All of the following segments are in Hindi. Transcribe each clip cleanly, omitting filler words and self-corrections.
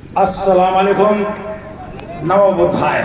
अस्सलाम वालेकुम, नमो बुद्धाय।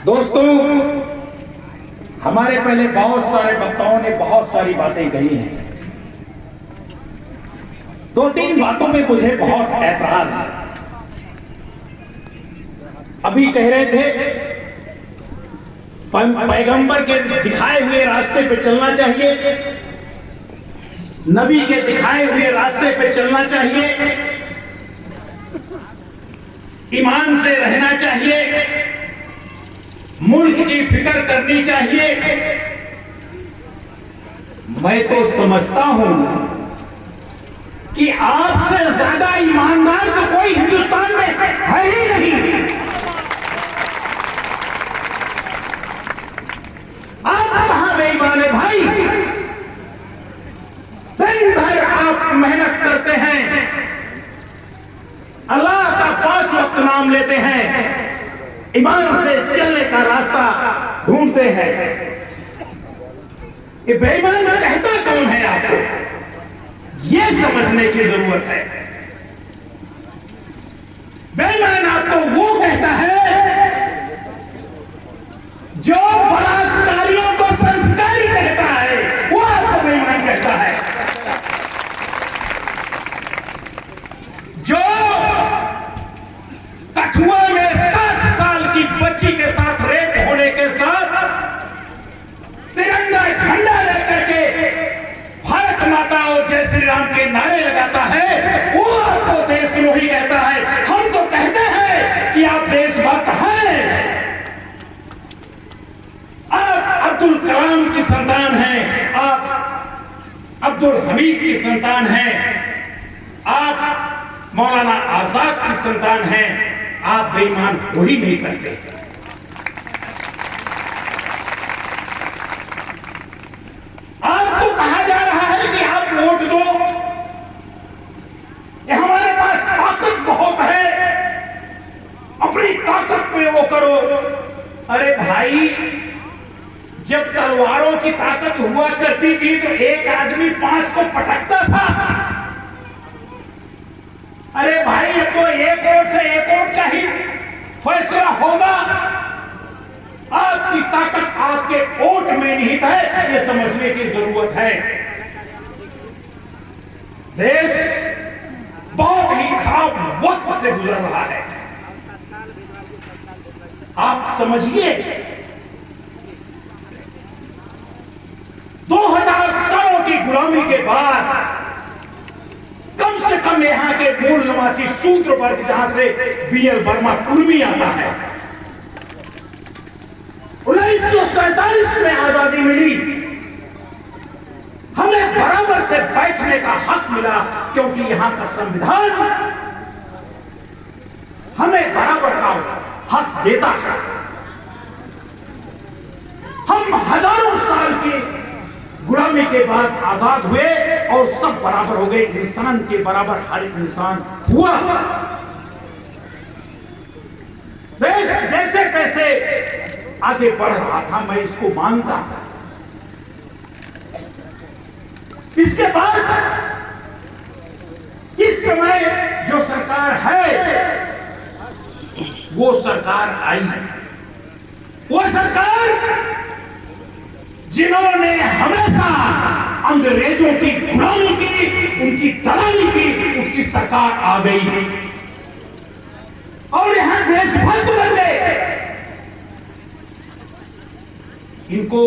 दोस्तों, हमारे पहले बहुत सारे वक्ताओं ने बहुत सारी बातें कही हैं। दो तीन बातों पे मुझे बहुत ऐतराज है। अभी कह रहे थे पैगंबर के दिखाए हुए रास्ते पे चलना चाहिए, नबी के दिखाए हुए रास्ते पे चलना चाहिए, ईमान से रहना चाहिए, मुल्क की फिक्र करनी चाहिए। मैं तो समझता हूं कि आपसे ज्यादा ईमानदार तो कोई हिंदुस्तान में है ही नहीं। आप कहां बेईमान है भाई? दिन भर आप मेहनत करते हैं, अल्लाह का 5 वक्त नाम लेते हैं, ईमान से चलने का रास्ता ढूंढते हैं। ये बेईमान कहता कौन है आपको, ये समझने की जरूरत है। बेईमान आपको वो कहता है जो बलात्कारियों को संस्कारी कहता है, वो आपको बेईमान कहता है। जो कठुआ में 7 साल की बच्ची के साथ रेप होने के साथ तिरंगा झंडा लेकर के भारत माता और जय श्री राम के नारे लगाता है, वो आपको देशद्रोही कहता है। हम तो कहते हैं कि आप देशभक्त हैं। आप अब्दुल कलाम की संतान हैं, आप अब्दुल हमीद की संतान हैं, आप मौलाना आजाद की संतान हैं। आप बेईमान हो ही नहीं सकते। आपको कहा जा रहा है कि आप वोट दो, ये हमारे पास ताकत बहुत है, अपनी ताकत पे वो करो। अरे भाई, जब तलवारों की ताकत हुआ करती थी तो एक आदमी 5 को पटकता था। अरे भाई, अब तो एक वोट से एक वोट का ही फैसला होगा। आपकी ताकत आपके वोट में निहित है, ये समझने की जरूरत है। देश बहुत ही खराब वक्त से गुजर रहा है। आप समझिए, 2000 सालों की गुलामी के बाद कम से कम यहां के मूल निवासी शूद्र वर्ग, जहां से बीएल वर्मा कुर्मी आता है, 1947 में आजादी मिली। हमें बराबर से बैठने का हक मिला, क्योंकि यहां का संविधान हमें बराबर का हक देता है। हम हजारों साल की गुलामी के बाद आजाद हुए और सब बराबर हो गए। इंसान के बराबर हर इंसान हुआ। देश जैसे तैसे आगे बढ़ रहा था, मैं इसको मानता हूं। इसके बाद इस समय जो सरकार है, वो सरकार आई, वो सरकार जिन्होंने हमेशा अंग्रेजों की गुलामी की, उनकी दलाली की, उनकी सरकार आ गई और यहां देशभक्त बन गए। इनको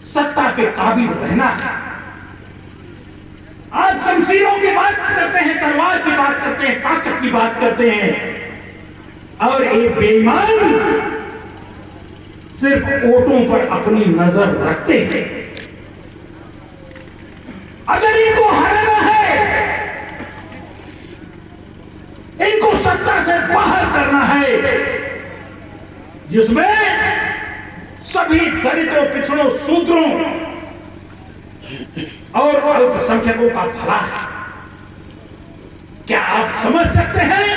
सत्ता पे काबिज रहना है। आप शमशीरों की बात करते हैं, तलवार की बात करते हैं, ताकत की बात करते हैं, और एक बेईमान सिर्फ वोटों पर अपनी नजर रखते हैं। अगर इनको हराना है, इनको सत्ता से बाहर करना है, जिसमें सभी दलितों, पिछड़ों, शूद्रों और अल्पसंख्यकों का भला है, क्या आप समझ सकते हैं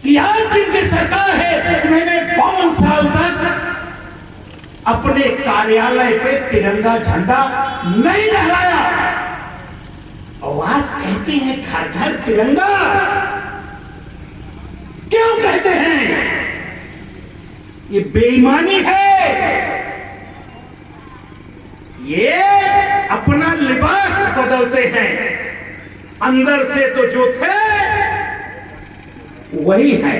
कि आज जिनकी सरकार है, उन्होंने 52 साल तक अपने कार्यालय पे तिरंगा झंडा नहीं लहराया, और आज कहते हैं घर घर तिरंगा। क्यों कहते हैं? ये बेईमानी है। ये अपना लिबास बदलते हैं, अंदर से तो जो थे वही है,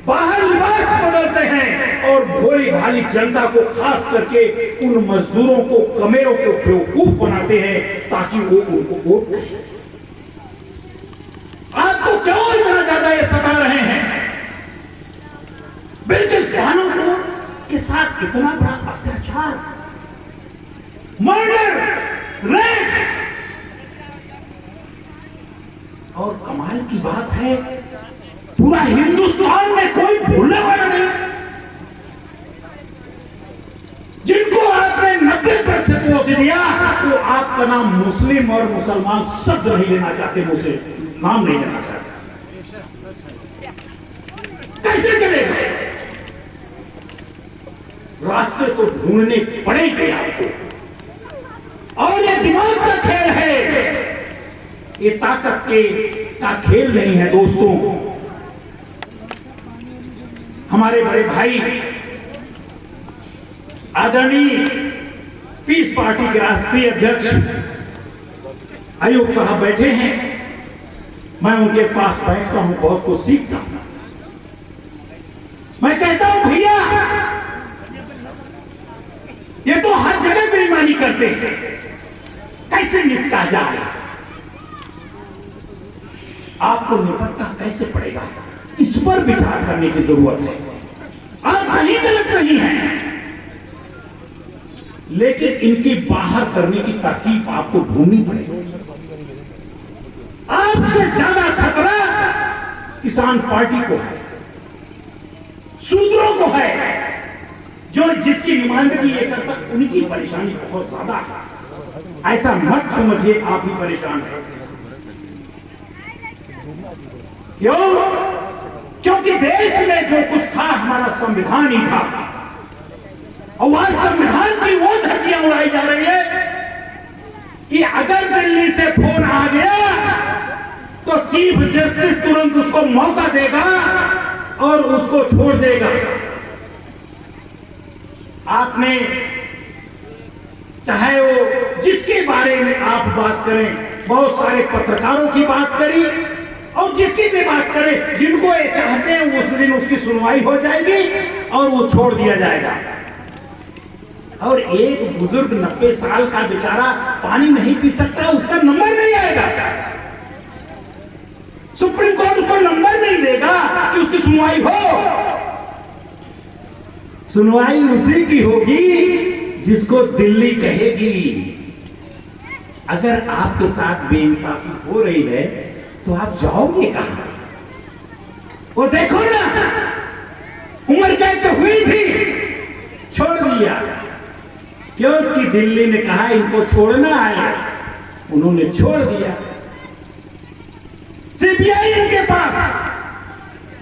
बाहर लिबास बदलते हैं और भोली भाली जनता को, खास करके उन मजदूरों को, कमेरों को बेवकूफ बनाते हैं ताकि वो उनको वोट करें। आपको क्यों इतना ज्यादा ये सता रहे हैं? बेजुबानों को के साथ इतना बड़ा अत्याचार, मर्डर, रेप। और कमाल की बात है, पूरा हिंदुस्तान में कोई भूलने वाला नहीं। जिनको आपने 90% वोट दिया, वो आपका नाम मुस्लिम और मुसलमान शब्द नहीं लेना चाहते, मुझसे नाम नहीं लेना चाहते। कैसे चलेगा? रास्ते तो ढूंढने पड़ेंगे आपको। और ये दिमाग का खेल है, ये ताकत का खेल नहीं है दोस्तों। हमारे बड़े भाई आदरणीय पीस पार्टी के राष्ट्रीय अध्यक्ष अयूब साहब बैठे हैं। मैं उनके पास बैठता हूं, बहुत कुछ सीखता हूं। मैं कहता हूं भैया, ये तो हर जगह बेईमानी करते हैं, कैसे निपटा जाए? आपको निपटना कैसे पड़ेगा, इस पर विचार करने की जरूरत है। आप कहीं गलत नहीं है, लेकिन इनकी बाहर करने की तरकीब आपको ढूंढनी पड़ेगी। आपसे ज्यादा खतरा किसान पार्टी को है, शूद्रों को है, जो जिसकी नुमाइंदगी ये करता, उनकी परेशानी बहुत ज्यादा है। ऐसा मत समझिए आप ही परेशान है। क्यों? क्योंकि देश में जो कुछ था, हमारा संविधान ही था, और आज संविधान की वो धज्जियां उड़ाई जा रही है कि अगर दिल्ली से फोन आ गया तो चीफ जस्टिस तुरंत उसको मौका देगा और उसको छोड़ देगा। आपने चाहे वो जिसके बारे में आप बात करें, बहुत सारे पत्रकारों की बात करी, और जिसकी भी बात करें, जिनको ये चाहते हैं उस दिन उसकी सुनवाई हो जाएगी और वो छोड़ दिया जाएगा। और एक बुजुर्ग 90 साल का बेचारा पानी नहीं पी सकता, उसका नंबर नहीं आएगा। सुप्रीम कोर्ट उसको नंबर नहीं देगा कि उसकी सुनवाई हो। सुनवाई उसी की होगी जिसको दिल्ली कहेगी। अगर आपके साथ बेइंसाफी हो रही है तो आप जाओगे कहां? वो देखो ना, उम्र कैद तो हुई थी, छोड़ दिया। क्योंकि दिल्ली ने कहा इनको छोड़ना है, उन्होंने छोड़ दिया। सीबीआई इनके पास,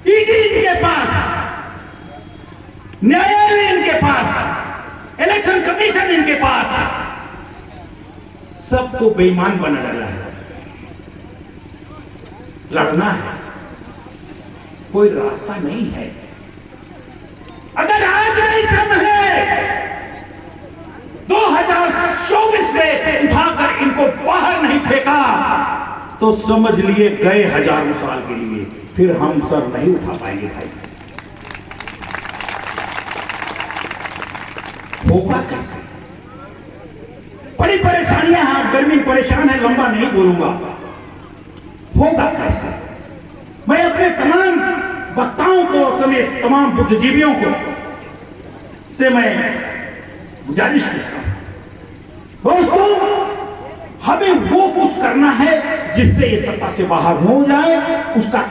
ईडी इनके पास, न्यायालय इनके पास, इलेक्शन कमीशन इनके पास, सबको बेईमान बना डाला है। लड़ना है, कोई रास्ता नहीं है। अगर आज नहीं समझे, 2024 में उठाकर इनको बाहर नहीं फेंका तो समझ लिए गए हजारों साल के लिए, फिर हम सर नहीं उठा पाएंगे भाई। होगा कैसे? बड़ी परेशानियां हैं, गर्मी परेशान है, लंबा नहीं बोलूंगा। होगा कैसे? मैं अपने तमाम वक्ताओं को समेत तमाम बुद्धिजीवियों को से मैं गुजारिश करता हूं, दोस्तों, हमें वो कुछ करना है जिससे ये सत्ता से बाहर हो जाए। उसका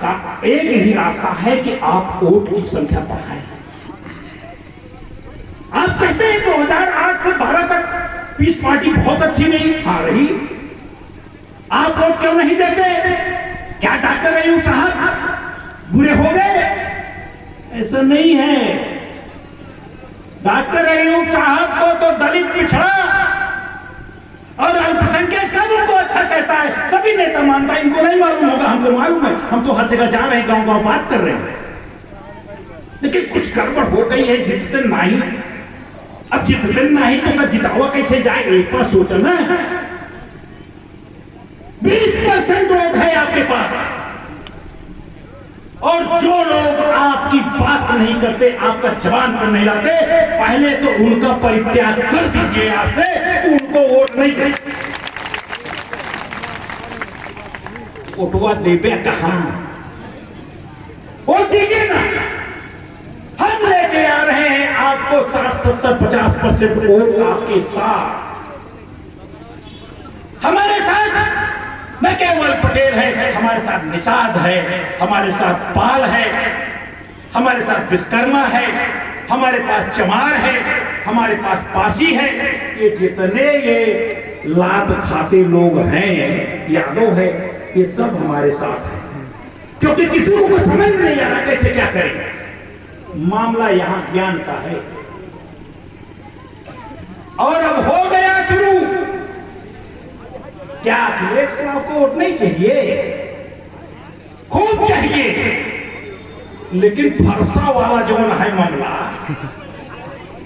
एक ही रास्ता है कि आप वोट की संख्या बढ़ाएं। आप कहते हैं 2008 से 12 तक पीस पार्टी बहुत अच्छी नहीं आ रही, आप वोट क्यों नहीं देते? क्या डॉक्टर अयूब साहब बुरे हो गए? ऐसा नहीं है। डॉक्टर अयूब साहब को तो दलित, पिछड़ा और अल्पसंख्यक सब उनको अच्छा कहता है, सभी नेता मानता है, इनको नहीं मालूम होगा, हमको मालूम है, हम तो हर जगह जा रहे हैं, गांव गांव बात कर रहे हैं। लेकिन कुछ गड़बड़ हो गई है, जितते नहीं। अब जितते नहीं तो जितावा कैसे जाए? एक बार सोचो ना, 20% वोट है आपके पास, और जो लोग आपकी बात नहीं करते, आपका जवान पर नहीं लाते, पहले तो उनका परित्याग कर दीजिए यहां से, उनको वोट नहीं करें। वोटवा देवे कहां? वोट दीजिए ना, हम लेके आ रहे हैं आपको 60, 70, 50% वोट आपके साथ। हमारे साथ न केवल पटेल है, हमारे साथ निषाद है, हमारे साथ पाल है, हमारे साथ विश्वकर्मा है, हमारे पास चमार है, हमारे पास पासी है। ये जितने ये लाभ खाते लोग हैं, यादव है, ये सब हमारे साथ है। क्योंकि किसी को कुछ समझ नहीं आ रहा कैसे क्या करें। मामला यहां ज्ञान का है। और अब हो गया शुरू। क्या अखिलेश को आपको वोट नहीं चाहिए? खूब चाहिए, लेकिन फरसा वाला जो है मामला,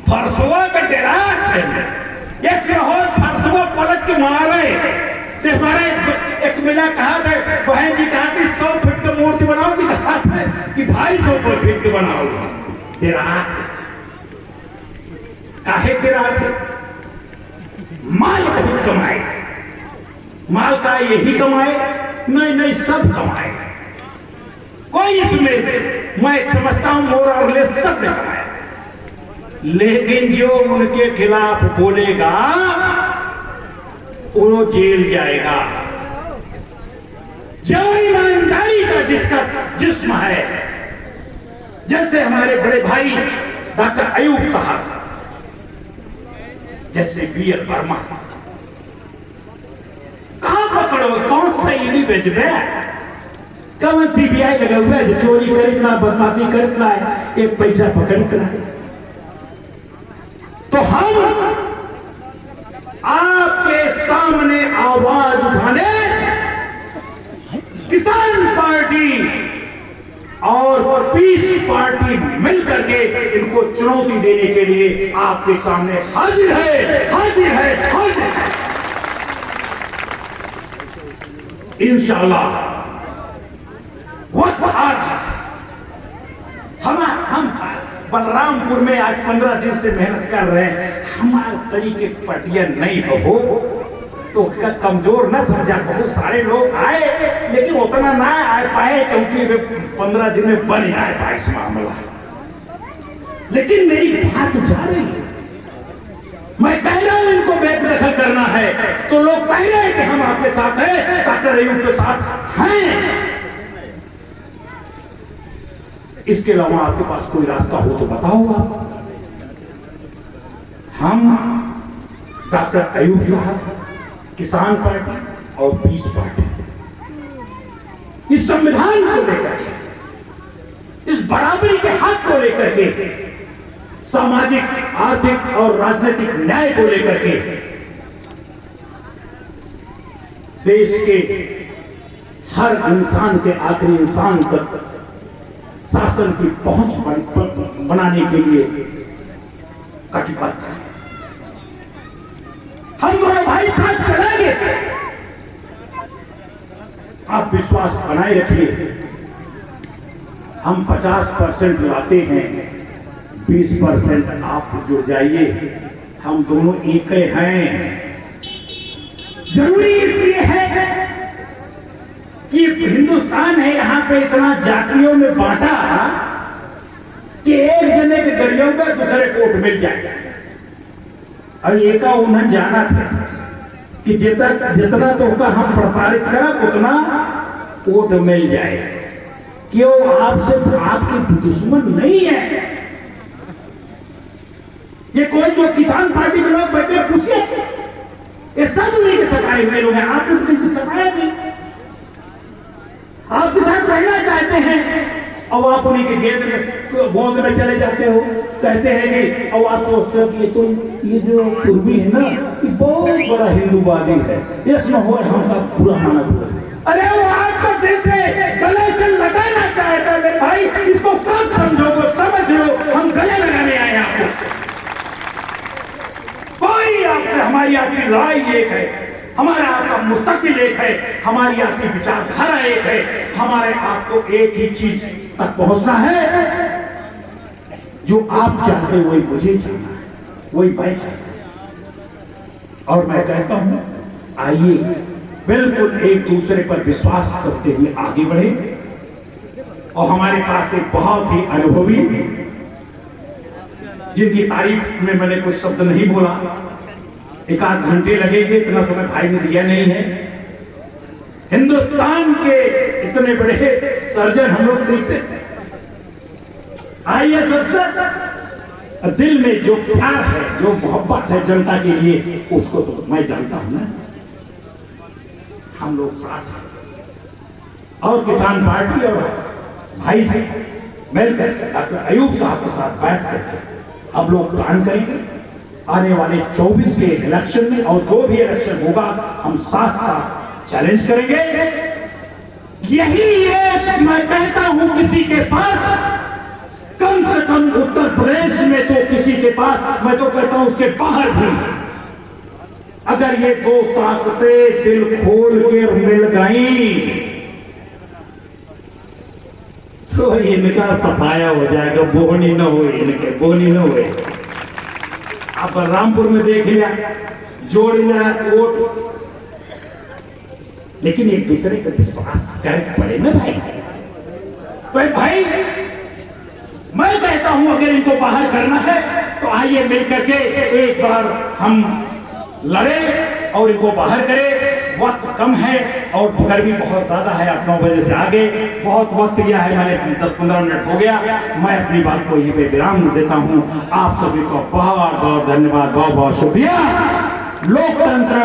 फरसवा का डेरात है, फरसवा पलट के मारे। हमारे एक मिला कहा था, बहन जी कहा थी 100 फीट की मूर्ति बनाओ, कहा था कि 250 फीट की बनाओ। डेरात है, काहे डेरात है? माल बहुत कमाए, माल का यही कमाए? नहीं नहीं, सब कमाए। कोई इसमें मैं समझता हूं मोर और ले सब ने कमाया, लेकिन जो उनके खिलाफ बोलेगा वो जेल जाएगा। जो ईमानदारी का जिसका जिस्म है, जैसे हमारे बड़े भाई डॉक्टर अयूब साहब, जैसे BL वर्मा, कहां पकड़ो? कौन सा ईडी भेजबे? कौन CBI लगा हुआ है जो चोरी खरीदना, बदमाशी खरीदना है, एक पैसा पकड़ना। तो हम आपके सामने आवाज उठाने किसान पार्टी और पीस पार्टी मिलकर के इनको चुनौती देने के लिए आपके सामने हाजिर है, हाजिर है, हाजिर है। इंशाअल्लाह वक्त आ रहा है। हम बलरामपुर में आज 15 दिन से मेहनत कर रहे हैं। हमारे तरीके पटिया नहीं हो तो कमजोर न समझा। बहुत सारे लोग आए, लेकिन उतना ना आ पाए क्योंकि वे 15 दिन में बन ही आए पाए इस मामला। लेकिन मेरी बात जा रही है, मैं कह रहा हूं इनको बेदखल करना है, तो लोग कह रहे हैं कि हम आपके साथ हैं, डॉक्टर अयूब के साथ हैं। इसके अलावा आपके पास कोई रास्ता हो तो बताओ आप। हम डॉक्टर अयूब साहब, किसान पार्टी और पीस पार्टी, इस संविधान को लेकर के, इस बराबरी के हक को लेकर के, सामाजिक, आर्थिक और राजनीतिक न्याय को लेकर के देश के हर इंसान के आखिरी इंसान तक शासन की पहुंच बनाने के लिए कटिबद्ध है। हम दोनों भाई साथ चलेंगे। आप विश्वास बनाए रखिए। हम 50% लाते हैं, 20% आप जुड़ जाइए। हम दोनों एक हैं। जरूरी इसलिए है कि हिंदुस्तान है, यहां पे इतना जातियों में बांटा कि एक जने के गरियों पर दूसरे कोट मिल जाए। अब एक उन्हें जाना था कि जितना तो का हम प्रताड़ित करें उतना वोट मिल जाए। क्यों? आपसे आपके दुश्मन नहीं है। ये कोई जो किसान पार्टी के लोग बैठे पूछिए, ये सब उन्हीं के सताए हुए लोग हैं। आपने तो किसी सताया नहीं। आपके साथ रहना चाहते हैं अब आप उन्हीं के गोद में चले जाते हो, कहते हैं कि अब आप सोचते हो कि ये जो कुर्मी है ना, ये बहुत बड़ा हिंदूवादी है, इसमें हो हमका बुरा माना था। अरे वो आपको दिल से गले से लगाना चाहता है मेरे भाई, इसको कब समझोगे, समझ लो हम गले लगाने आए आपको। कोई आपसे हमारी आपकी लड़ाई एक है, हमारा आपका मुस्तकबिल एक है, हमारी आपकी विचारधारा एक है, हमारे आपको एक ही चीज तक पहुंचना है, जो आप चाहते हो वही मुझे चाहना है, वही मैं चाहता हूं। और मैं कहता हूं आइए बिल्कुल एक दूसरे पर विश्वास करते हुए आगे बढ़े। और हमारे पास एक बहुत ही अनुभवी, जिनकी तारीफ में मैंने कुछ शब्द नहीं बोला, एक आध घंटे लगेंगे, इतना समय भाई ने दिया नहीं है। हिंदुस्तान के इतने बड़े सर्जन हम लोग सीखते हैं। आइए सबसे दिल में जो प्यार है, जो मोहब्बत है जनता के लिए, उसको तो मैं जानता हूं ना। हम लोग साथ हैं और किसान पार्टी और भाई से मिलकर डॉक्टर अयूब साहब के साथ बैठ करके हम लोग प्लान करेंगे आने वाले 24 के इलेक्शन में, और जो भी इलेक्शन होगा हम साथ साथ चैलेंज करेंगे। यही एक मैं कहता हूं, किसी के पास कम से कम उत्तर प्रदेश में तो किसी के पास, मैं तो कहता हूं उसके बाहर भी, अगर ये दो ताकतें दिल खोल के मिल गई तो इनका सफाया हो जाएगा, बोहनी न हो, इनके बोहनी न हो। आप बलरामपुर में देख लिया, जोड़ लिया वोट, लेकिन एक दूसरे पर विश्वास कर पड़े ना भाई। तो भाई मैं कहता हूं अगर इनको बाहर करना है तो आइए मिलकर के एक बार हम लड़े और इनको बाहर करें। वक्त कम है और गर्मी बहुत ज्यादा है, आप 9 बजे से आगे बहुत वक्त लिया है मैंने, 10-15 मिनट हो गया। मैं अपनी बात को यहीं पे विराम देता हूं। आप सभी को बहुत बहुत धन्यवाद, बहुत बहुत शुक्रिया। लोकतंत्र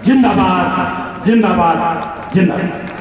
जिंदाबाद जिंदाबाद जिंदाबाद।